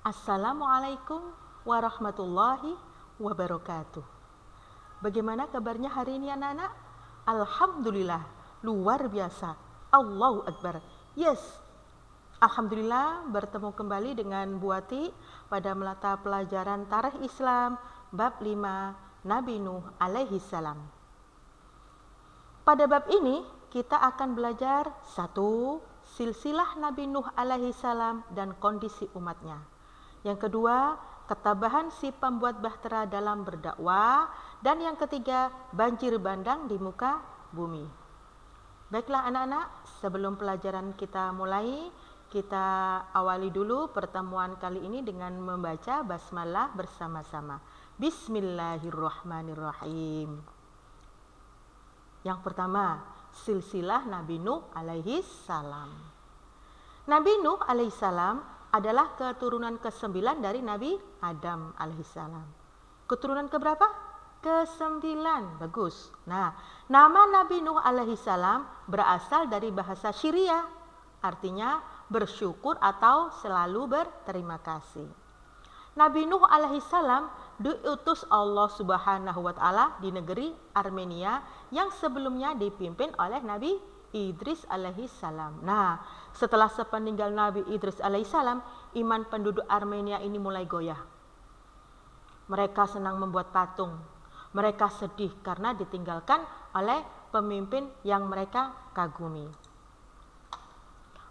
Assalamualaikum warahmatullahi wabarakatuh. Bagaimana kabarnya hari ini anak-anak? Alhamdulillah, luar biasa. Allahu Akbar. Yes, Alhamdulillah bertemu kembali dengan Bu Ati pada mata pelajaran Tarikh Islam bab 5 Nabi Nuh alaihi salam. Pada bab ini kita akan belajar 1. Silsilah Nabi Nuh alaihi salam dan kondisi umatnya. Yang kedua, ketabahan si pembuat bahtera dalam berdakwah. Dan yang ketiga, banjir bandang di muka bumi. Baiklah anak-anak, sebelum pelajaran kita mulai, kita awali dulu pertemuan kali ini dengan membaca basmalah bersama-sama. Bismillahirrahmanirrahim. Yang pertama, silsilah Nabi Nuh alaihi salam. Nabi Nuh alaihi salam adalah keturunan ke-9 dari Nabi Adam alaihi salam. Keturunan keberapa? Ke-9. Bagus. Nah, nama Nabi Nuh alaihi salam berasal dari bahasa Syria, artinya bersyukur atau selalu berterima kasih. Nabi Nuh alaihi salam diutus Allah Subhanahu wa taala di negeri Armenia yang sebelumnya dipimpin oleh Nabi Idris alaihi salam. Nah, setelah sepeninggal Nabi Idris alaihi salam, iman penduduk Armenia ini mulai goyah. Mereka senang membuat patung. Mereka sedih karena ditinggalkan oleh pemimpin yang mereka kagumi.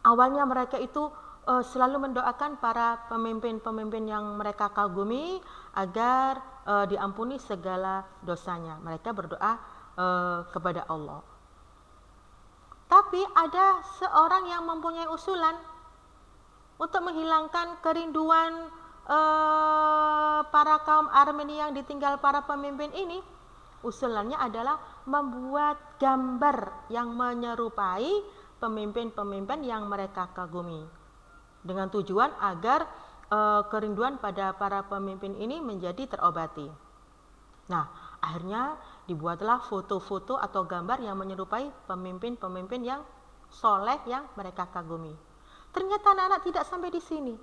Awalnya mereka itu selalu mendoakan para pemimpin-pemimpin yang mereka kagumi agar diampuni segala dosanya. Mereka berdoa kepada Allah. Tapi ada seorang yang mempunyai usulan untuk menghilangkan kerinduan para kaum Armenia yang ditinggal para pemimpin ini. Usulannya adalah membuat gambar yang menyerupai pemimpin-pemimpin yang mereka kagumi, dengan tujuan agar kerinduan pada para pemimpin ini menjadi terobati. Nah, akhirnya dibuatlah foto-foto atau gambar yang menyerupai pemimpin-pemimpin yang soleh yang mereka kagumi. Ternyata anak-anak tidak sampai di sini.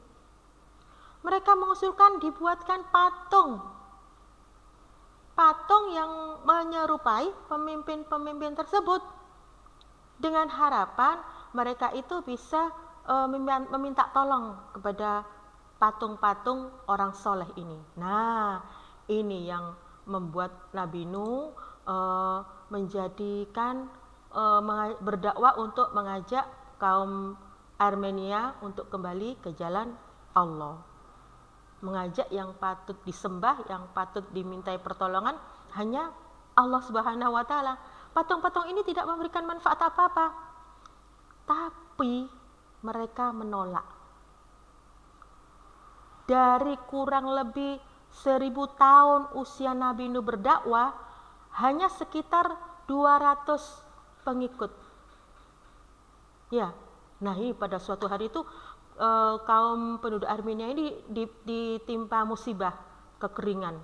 Mereka mengusulkan dibuatkan patung yang menyerupai pemimpin-pemimpin tersebut, dengan harapan mereka itu bisa meminta tolong kepada patung-patung orang soleh ini. Nah, ini yang membuat Nabi Nuh berdakwah untuk mengajak kaum Armenia untuk kembali ke jalan Allah. Mengajak yang patut disembah, yang patut dimintai pertolongan hanya Allah Subhanahu wa taala. Patung-patung ini tidak memberikan manfaat apa-apa. Tapi mereka menolak. Dari kurang lebih 1000 tahun usia Nabi Nuh berdakwah, hanya sekitar 200 pengikut. Ya, nah ini pada suatu hari itu kaum penduduk Armenia ini ditimpa musibah, kekeringan,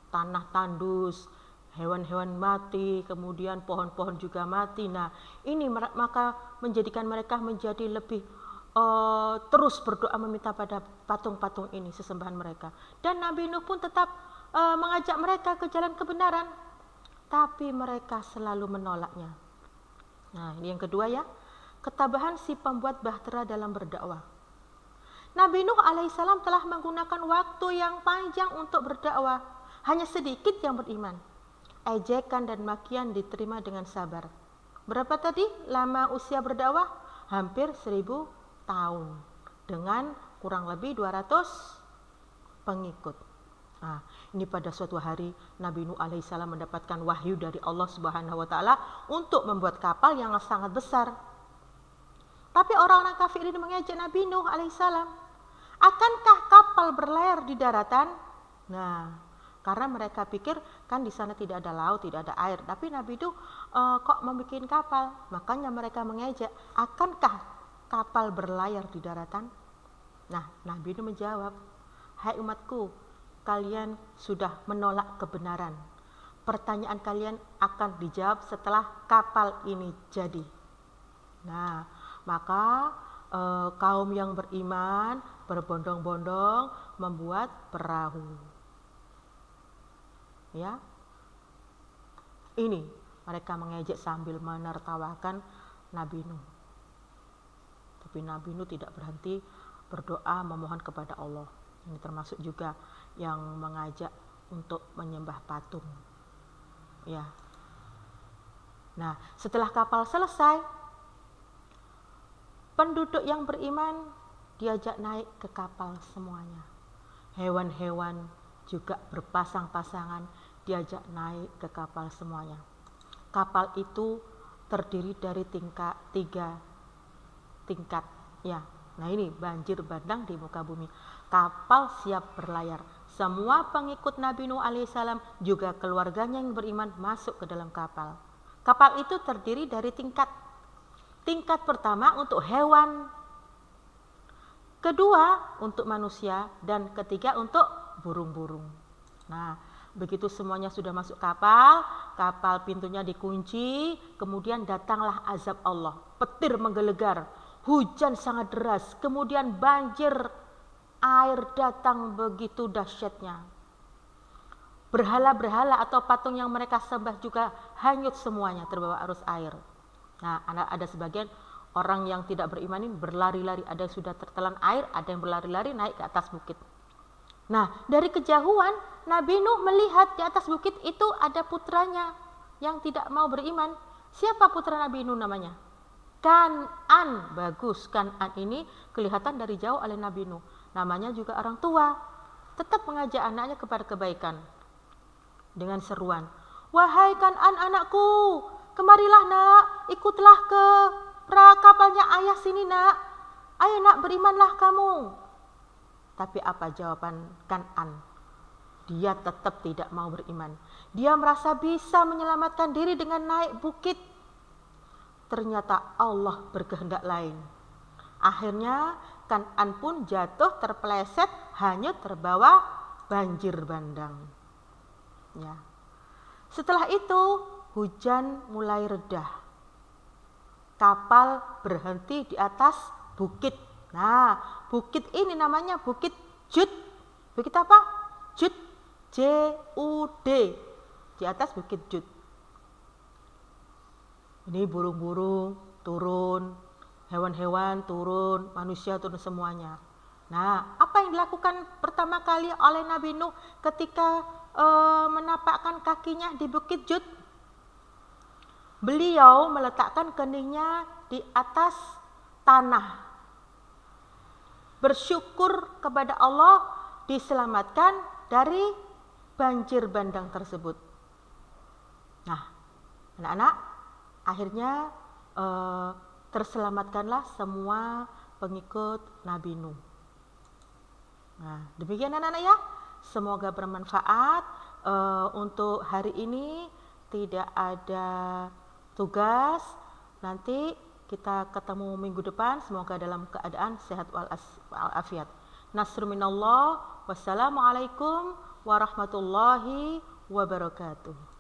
tanah tandus, hewan-hewan mati, kemudian pohon-pohon juga mati. Nah, ini maka menjadikan mereka menjadi lebih terus berdoa meminta pada patung-patung ini, sesembahan mereka. Dan Nabi Nuh pun tetap mengajak mereka ke jalan kebenaran, tapi mereka selalu menolaknya. Nah, ini yang kedua ya, ketabahan si pembuat bahtera dalam berdakwah. Nabi Nuh alaihissalam telah menggunakan waktu yang panjang untuk berdakwah, hanya sedikit yang beriman. Ejekan dan makian diterima dengan sabar. Berapa tadi lama usia berdakwah? Hampir 1000 tahun dengan kurang lebih 200 pengikut. Nah, ini pada suatu hari Nabi Nuh alaihissalam mendapatkan wahyu dari Allah Subhanahu wa taala untuk membuat kapal yang sangat besar. Tapi orang-orang kafir ini mengejek Nabi Nuh alaihissalam. Akankah kapal berlayar di daratan? Nah, karena mereka pikir kan di sana tidak ada laut, tidak ada air. Tapi Nabi Nuh kok membuat kapal? Makanya mereka mengejek, akankah kapal berlayar di daratan? Nah, Nabi Nuh menjawab, hai umatku, kalian sudah menolak kebenaran. Pertanyaan kalian akan dijawab setelah kapal ini jadi. Nah, maka kaum yang beriman berbondong-bondong membuat perahu. Ya, ini mereka mengejek sambil menertawakan Nabi Nuh. Tapi Nabi Nuh tidak berhenti berdoa memohon kepada Allah. Ini termasuk juga yang mengajak untuk menyembah patung. Ya. Nah, setelah kapal selesai, penduduk yang beriman diajak naik ke kapal semuanya. Hewan-hewan juga berpasang-pasangan diajak naik ke kapal semuanya. Kapal itu terdiri dari 3 tingkat. Ya, nah ini banjir bandang di muka bumi. Kapal siap berlayar. Semua pengikut Nabi Nuh alaihissalam juga keluarganya yang beriman masuk ke dalam kapal. Kapal itu terdiri dari tingkat. Tingkat pertama untuk hewan, kedua untuk manusia, dan ketiga untuk burung-burung. Nah, begitu semuanya sudah masuk kapal, kapal pintunya dikunci, kemudian datanglah azab Allah. Petir menggelegar, hujan sangat deras, kemudian banjir, air datang begitu dahsyatnya. Berhala-berhala atau patung yang mereka sembah juga hanyut semuanya terbawa arus air. Nah, ada sebagian orang yang tidak beriman ini berlari-lari, ada yang sudah tertelan air, ada yang berlari-lari naik ke atas bukit. Nah, dari kejauhan Nabi Nuh melihat di atas bukit itu ada putranya yang tidak mau beriman. Siapa putra Nabi Nuh namanya? Kan'an. Bagus, Kan'an ini kelihatan dari jauh oleh Nabi Nuh. Namanya juga orang tua. Tetap mengajak anaknya kepada kebaikan dengan seruan, "Wahai Kan'an anakku, kemarilah nak, ikutlah ke kapalnya ayah sini nak. Ayo nak, berimanlah kamu." Tapi apa jawaban Kan'an? Dia tetap tidak mau beriman. Dia merasa bisa menyelamatkan diri dengan naik bukit. Ternyata Allah berkehendak lain. Akhirnya Kan'an pun jatuh terpeleset, hanyut terbawa banjir bandang. Ya. Setelah itu hujan mulai reda. Kapal berhenti di atas bukit. Nah, bukit ini namanya Bukit Jud. Bukit apa? Jud. J-U-D. Di atas Bukit Jud. Ini burung-burung turun, hewan-hewan turun, manusia turun semuanya. Nah, apa yang dilakukan pertama kali oleh Nabi Nuh ketika menapakkan kakinya di Bukit Jud? Beliau meletakkan keningnya di atas tanah. Bersyukur kepada Allah diselamatkan dari banjir bandang tersebut. Nah, anak-anak, akhirnya terselamatkanlah semua pengikut Nabi Nuh. Nah, demikian anak-anak ya. Semoga bermanfaat. Untuk hari ini tidak ada tugas. Nanti kita ketemu minggu depan. Semoga dalam keadaan sehat walafiat. Nasrun minallah. Wassalamualaikum warahmatullahi wabarakatuh.